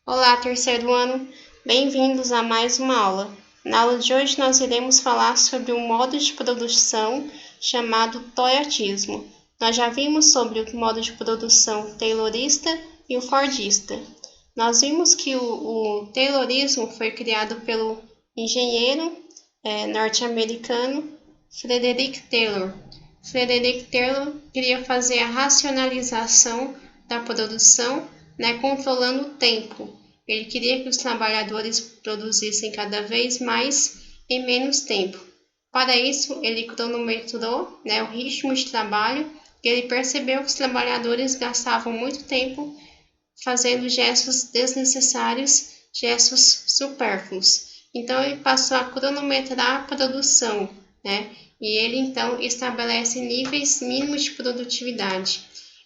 Olá, terceiro ano! Bem-vindos a mais uma aula. Na aula de hoje nós iremos falar sobre um modo de produção chamado toyotismo. Nós já vimos sobre o modo de produção taylorista e o fordista. Nós vimos que o taylorismo foi criado pelo engenheiro norte-americano Frederick Taylor. Frederick Taylor queria fazer a racionalização da produção, controlando o tempo. Ele queria que os trabalhadores produzissem cada vez mais em menos tempo. Para isso, ele cronometrou o ritmo de trabalho e ele percebeu que os trabalhadores gastavam muito tempo fazendo gestos desnecessários, gestos supérfluos. Então, ele passou a cronometrar a produção, e ele, então, estabelece níveis mínimos de produtividade.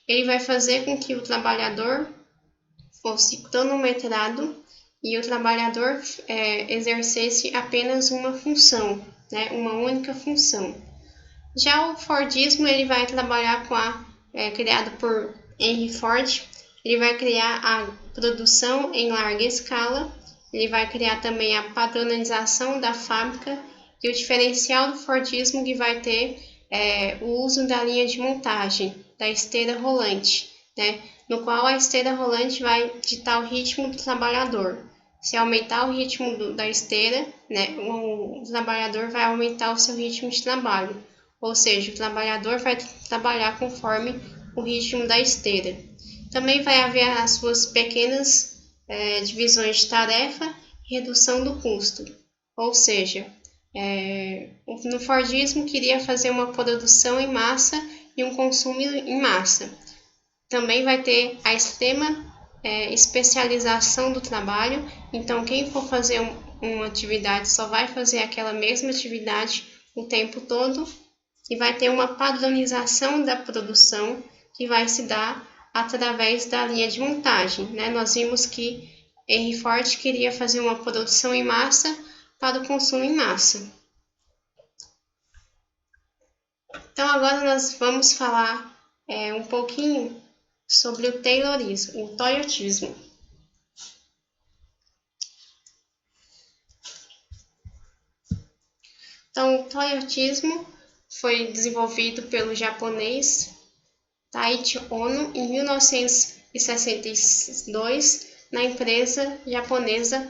Ele vai fazer com que o trabalhador fosse cronometrado e o trabalhador exercesse apenas uma função, uma única função. Já o Fordismo, ele vai trabalhar com criado por Henry Ford. Ele vai criar a produção em larga escala, ele vai criar também a padronização da fábrica e o diferencial do Fordismo que vai ter o uso da linha de montagem, da esteira rolante, no qual a esteira rolante vai ditar o ritmo do trabalhador. Se aumentar o ritmo da esteira, o trabalhador vai aumentar o seu ritmo de trabalho, ou seja, o trabalhador vai trabalhar conforme o ritmo da esteira. Também vai haver as suas pequenas divisões de tarefa e redução do custo, ou seja, no Fordismo queria fazer uma produção em massa e um consumo em massa. Também vai ter a extrema especialização do trabalho, então quem for fazer uma atividade só vai fazer aquela mesma atividade o tempo todo, e vai ter uma padronização da produção que vai se dar através da linha de montagem. Nós vimos que Henry Ford queria fazer uma produção em massa para o consumo em massa. Então agora nós vamos falar um pouquinho sobre o taylorismo, o toyotismo. Então, o toyotismo foi desenvolvido pelo japonês Taiichi Ohno em 1962 na empresa japonesa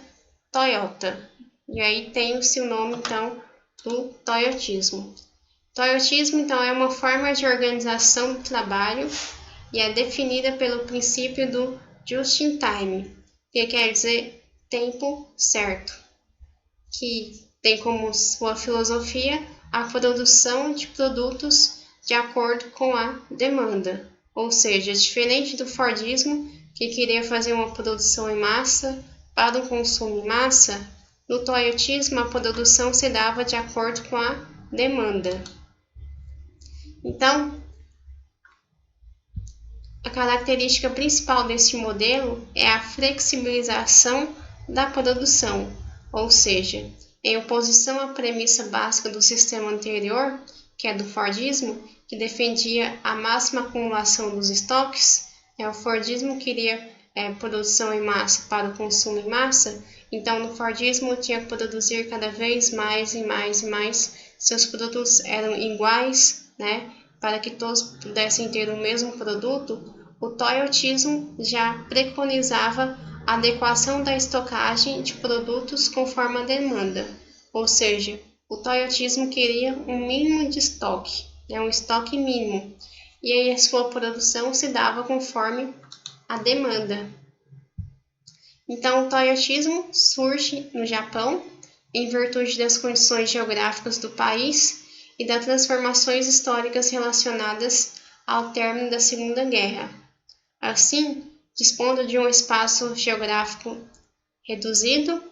Toyota. E aí tem o seu nome, então, do toyotismo. Toyotismo, então, é uma forma de organização do trabalho e é definida pelo princípio do just in time, que quer dizer tempo certo, que tem como sua filosofia a produção de produtos de acordo com a demanda, ou seja, diferente do Fordismo, que queria fazer uma produção em massa para o consumo em massa, no toyotismo a produção se dava de acordo com a demanda. Então, a característica principal desse modelo é a flexibilização da produção, ou seja, em oposição à premissa básica do sistema anterior, que é do Fordismo, que defendia a máxima acumulação dos estoques, o Fordismo queria produção em massa para o consumo em massa, então no Fordismo tinha que produzir cada vez mais e mais e mais, seus produtos eram iguais, para que todos pudessem ter o mesmo produto. O toyotismo já preconizava a adequação da estocagem de produtos conforme a demanda, ou seja, o toyotismo queria um mínimo de estoque, um estoque mínimo, e aí a sua produção se dava conforme a demanda. Então, o toyotismo surge no Japão em virtude das condições geográficas do país e das transformações históricas relacionadas ao término da Segunda Guerra. Assim, dispondo de um espaço geográfico reduzido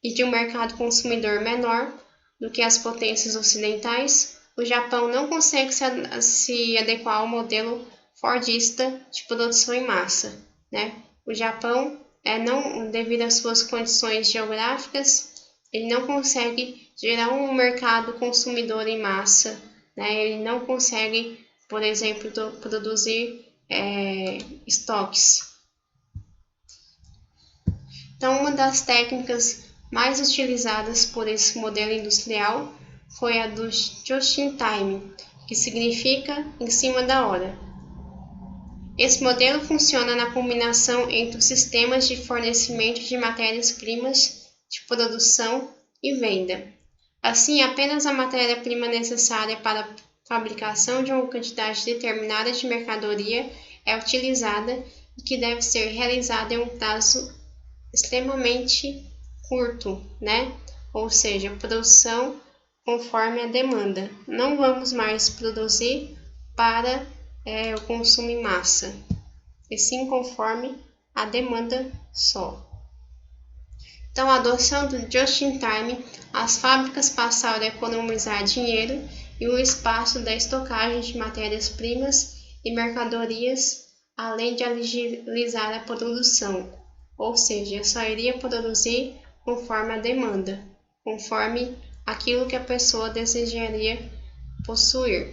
e de um mercado consumidor menor do que as potências ocidentais, o Japão não consegue se adequar ao modelo fordista de produção em massa. O Japão, devido às suas condições geográficas, ele não consegue gerar um mercado consumidor em massa, ele não consegue, por exemplo, produzir estoques. Então, uma das técnicas mais utilizadas por esse modelo industrial foi a do just-in-time, que significa em cima da hora. Esse modelo funciona na combinação entre os sistemas de fornecimento de matérias-primas de produção e venda. Assim, apenas a matéria-prima necessária para a fabricação de uma quantidade determinada de mercadoria é utilizada e que deve ser realizada em um prazo extremamente curto, né? Ou seja, produção conforme a demanda. Não vamos mais produzir para o consumo em massa, e sim conforme a demanda só. Então, a adoção do just-in-time, as fábricas passaram a economizar dinheiro e o espaço da estocagem de matérias-primas e mercadorias, além de agilizar a produção, ou seja, só iria produzir conforme a demanda, conforme aquilo que a pessoa desejaria possuir.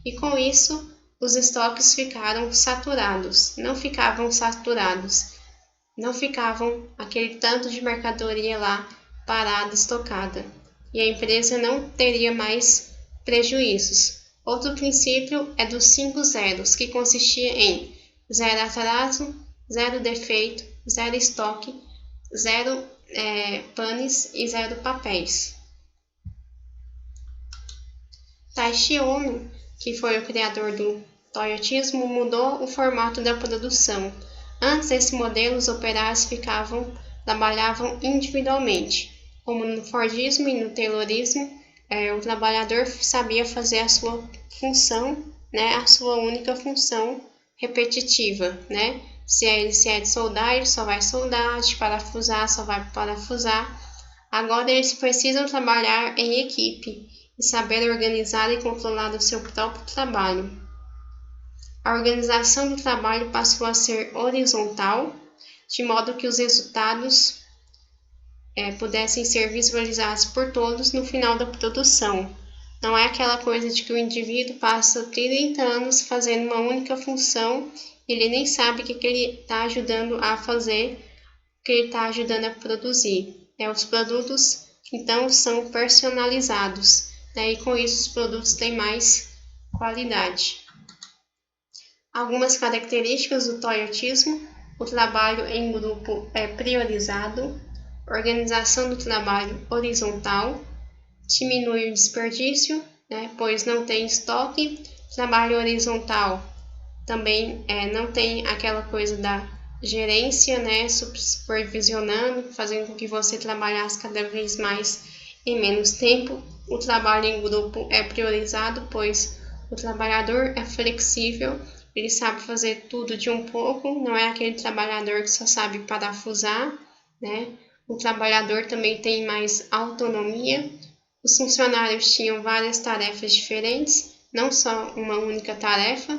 E com isso, os estoques ficaram saturados, não ficavam aquele tanto de mercadoria lá parada, estocada, e a empresa não teria mais prejuízos. Outro princípio é dos 5 zeros, que consistia em 0 atraso, 0 defeito, 0 estoque, 0 panes e 0 papéis. Taishi Ono, que foi o criador do toyotismo, mudou o formato da produção. Antes desse modelo, os operários trabalhavam individualmente. Como no Fordismo e no Taylorismo, o trabalhador sabia fazer a sua função, né, a sua única função repetitiva, né? Se é de soldar, ele só vai soldar, de parafusar, só vai parafusar. Agora eles precisam trabalhar em equipe e saber organizar e controlar o seu próprio trabalho. A organização do trabalho passou a ser horizontal, de modo que os resultados pudessem ser visualizados por todos no final da produção. Não é aquela coisa de que o indivíduo passa 30 anos fazendo uma única função e ele nem sabe o que ele está ajudando a fazer, o que ele está ajudando a produzir. Os produtos, então, são personalizados, e com isso os produtos têm mais qualidade. Algumas características do toyotismo: o trabalho em grupo é priorizado, organização do trabalho horizontal, diminui o desperdício, pois não tem estoque. Trabalho horizontal também não tem aquela coisa da gerência, supervisionando, fazendo com que você trabalhasse cada vez mais em menos tempo. O trabalho em grupo é priorizado, pois o trabalhador é flexível, ele sabe fazer tudo de um pouco, não é aquele trabalhador que só sabe parafusar, O trabalhador também tem mais autonomia. Os funcionários tinham várias tarefas diferentes, não só uma única tarefa.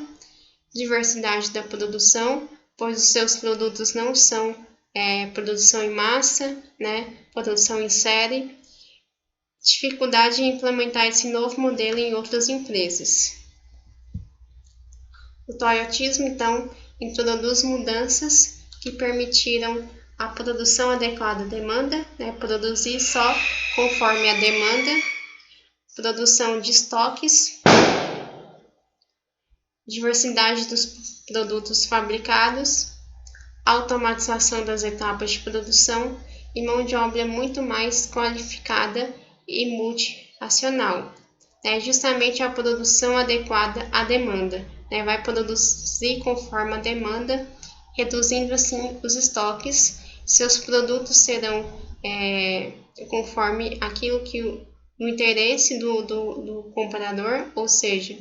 Diversidade da produção, pois os seus produtos não são produção em massa, produção em série. Dificuldade em implementar esse novo modelo em outras empresas. O toyotismo, então, introduz mudanças que permitiram a produção adequada à demanda, produzir só conforme a demanda, produção de estoques, diversidade dos produtos fabricados, automatização das etapas de produção e mão de obra muito mais qualificada e multinacional. Justamente a produção adequada à demanda. Vai produzir conforme a demanda, reduzindo assim os estoques. Seus produtos serão conforme aquilo que o interesse do comprador, ou seja,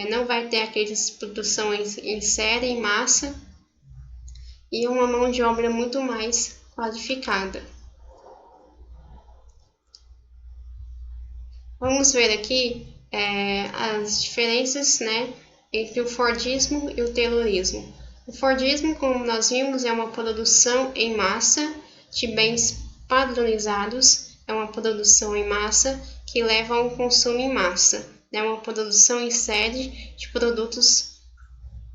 não vai ter aquelas produções em série, em massa, e uma mão de obra muito mais qualificada. Vamos ver aqui as diferenças, entre o Fordismo e o Taylorismo. O Fordismo, como nós vimos, é uma produção em massa de bens padronizados, é uma produção em massa que leva a um consumo em massa, é uma produção em série de produtos,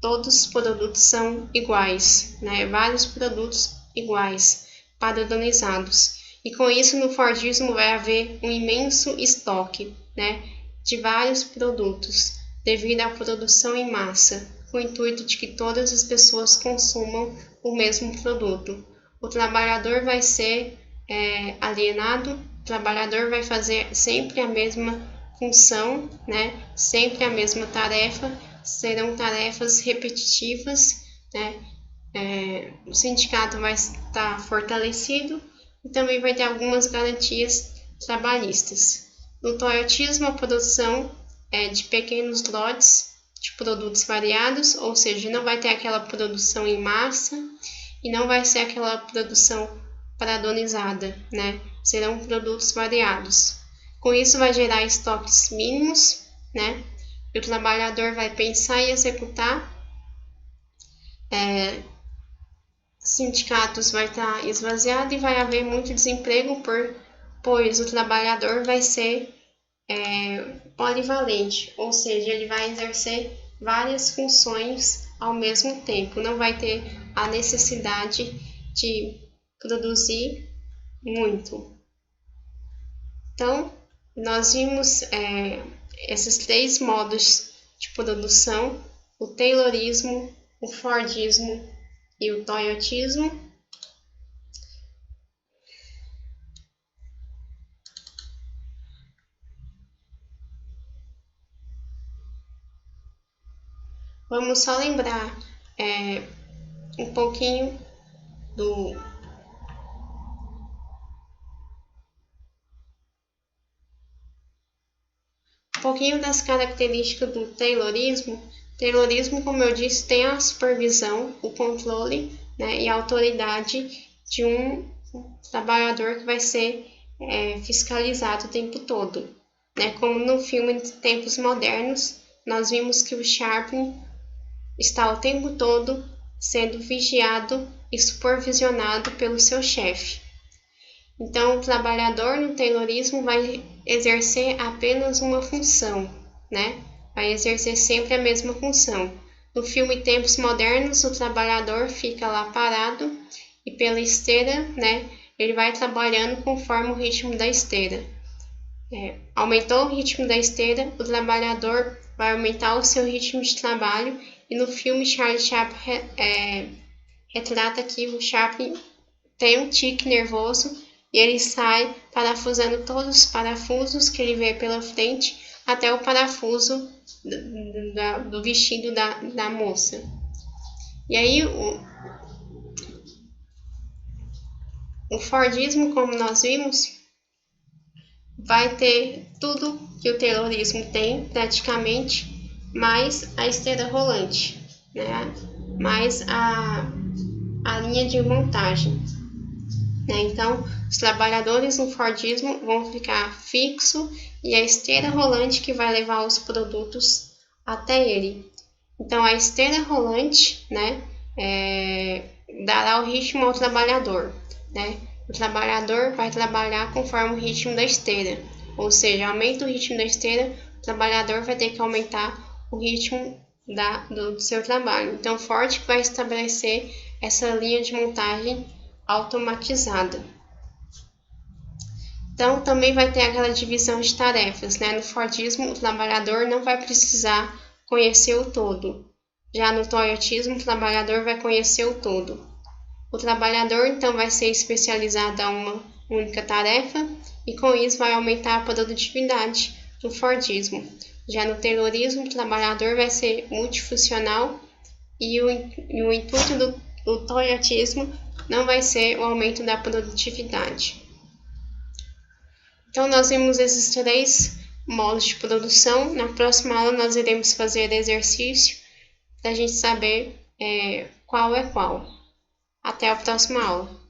todos os produtos são iguais, vários produtos iguais. padronizados. E com isso, no Fordismo vai haver um imenso estoque, né, de vários produtos, devido à produção em massa, com o intuito de que todas as pessoas consumam o mesmo produto. O trabalhador vai ser alienado, o trabalhador vai fazer sempre a mesma função, né, sempre a mesma tarefa, serão tarefas repetitivas, né, o sindicato vai estar fortalecido e também vai ter algumas garantias trabalhistas. No toyotismo, a produção é de pequenos lotes de produtos variados, ou seja, não vai ter aquela produção em massa e não vai ser aquela produção padronizada, né? Serão produtos variados. Com isso vai gerar estoques mínimos, né? E o trabalhador vai pensar e executar. Sindicatos vai estar esvaziado e vai haver muito desemprego, pois o trabalhador vai ser polivalente, ou seja, ele vai exercer várias funções ao mesmo tempo, não vai ter a necessidade de produzir muito. Então, nós vimos esses 3 modos de produção: o Taylorismo, o Fordismo e o toyotismo. Vamos só lembrar um pouquinho das características do Taylorismo. Taylorismo, como eu disse, tem a supervisão, o controle, né, e a autoridade de um trabalhador que vai ser fiscalizado o tempo todo. Né? Como no filme de Tempos Modernos, nós vimos que o Chaplin está o tempo todo sendo vigiado e supervisionado pelo seu chefe. Então, o trabalhador no Taylorismo vai exercer apenas uma função, né? Vai exercer sempre a mesma função. No filme Tempos Modernos, o trabalhador fica lá parado e pela esteira, né? Ele vai trabalhando conforme o ritmo da esteira. Aumentou o ritmo da esteira, o trabalhador vai aumentar o seu ritmo de trabalho. E no filme, Charlie Chaplin retrata que o Chaplin tem um tique nervoso e ele sai parafusando todos os parafusos que ele vê pela frente até o parafuso do vestido da moça. E aí o Fordismo, como nós vimos, vai ter tudo que o Taylorismo tem, praticamente, mais a esteira rolante, né? Mais a linha de montagem. Né? Então, os trabalhadores no Fordismo vão ficar fixo e a esteira rolante que vai levar os produtos até ele. Então, a esteira rolante, né, dará o ritmo ao trabalhador. Né? O trabalhador vai trabalhar conforme o ritmo da esteira, ou seja, aumenta o ritmo da esteira, o trabalhador vai ter que aumentar o ritmo do seu trabalho. Então, Ford vai estabelecer essa linha de montagem automatizada. Então, também vai ter aquela divisão de tarefas, né? No Fordismo, o trabalhador não vai precisar conhecer o todo. Já no toyotismo, o trabalhador vai conhecer o todo. O trabalhador, então, vai ser especializado a uma única tarefa e, com isso, vai aumentar a produtividade do Fordismo. Já no Taylorismo, o trabalhador vai ser multifuncional e o intuito do toyotismo não vai ser o aumento da produtividade. Então, nós vimos esses 3 modos de produção. Na próxima aula, nós iremos fazer exercício para a gente saber qual é qual. Até a próxima aula.